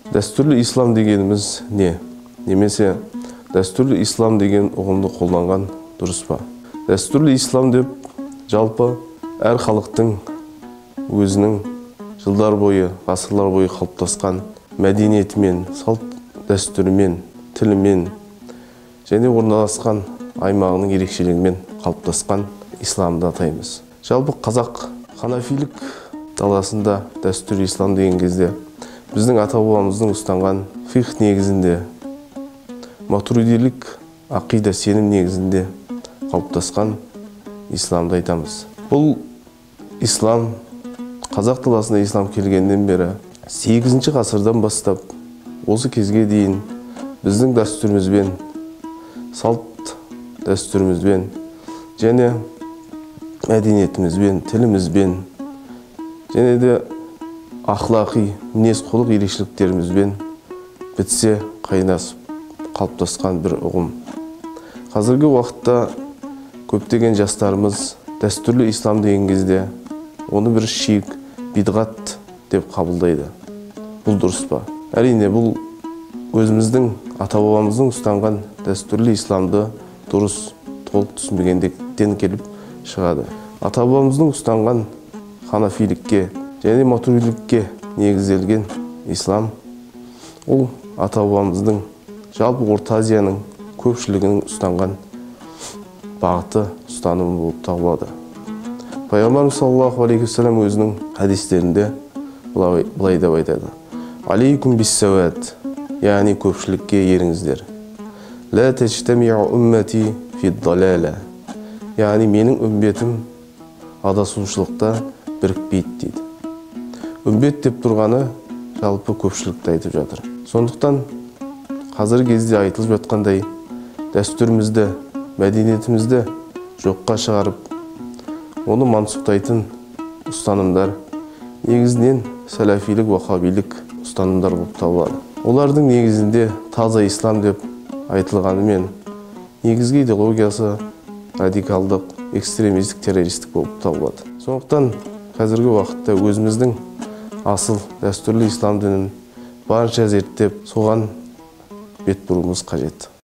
Дәстүрлі ислам дегеніміз не? Немесе дәстүрлі ислам деген ұғымды қолданған дұрыс па? Дәстүрлі ислам деп жалпы әр халықтың өзінің жылдар бойы, ғасырлар бойы қалыптасқан мәдениетімен, салт дәстүрімен, тілімен және орналасқан аймағының ерекшелігімен қалыптасқан исламды атаймыз. Жалпы қазақ ханафилік даласында дәстүрлі ислам деген кезде біздің ата-бабамыздың ұстанған фиқх негізінде, матуридилік ақида сенім негізінде қалыптасқан исламды айтамыз. Бұл ислам, қазақ даласына ислам келгеннен бері 8-ші ғасырдан бастап осы кезге дейін біздің дәстүрімізбен, салт дәстүрімізбен және мәдениетімізбен, тілімізбен және де ақлақи мінез-құлық ерекшеліктерімізбен бітсе қайнасып қалыптасқан бір ұғым. Қазіргі уақытта көптеген жастарымыз дәстүрлі ислам деген кезде оны бір ширк, бидғат деп қабылдайды. Бұл дұрыс па? Әрине, бұл өзіміздің ата-бабамыздың ұстанған дәстүрлі исламды дұрыс, толық түсінбегендіктен келіп шығады. Ата-бабамыздың ұстанған ханафилікке және матуридилікке негізделген ислам, ол ата-бабамыздың жалпы Орта Азияның көпшілігінің ұстанған бағыты, ұстанымы болып табылады. Пайғамбарымыз саллаллаху алейхи вассалам өзінің хадистерінде былай деп айтады: алейкум биссауат, яғни көпшілікке еріңіздер. Ла тажтамиу уммати фид-далала, яғни менің үмбетім адасушылықта бірікпейді дейді. Үмбет деп тұрғаны жалпы көпшілікті айтып жатыр. Сондықтан қазіргі кезде айтылып жатқандай дәстүрімізді, мәдениетімізді жоққа шығарып, оны мансұқтайтын ұстанымдар негізінен сәләфилік, вахабилік ұстанымдар болып табылады. Олардың негізінде таза ислам деп айтылғанымен негізгі идеологиясы радикалдық, экстремистік, террористік болып табылады. Сондықтан қазіргі уақытта өзіміздің асыл дәстүрлі ислам дінін барынша зерттеп, соған бет бұруымыз қажет.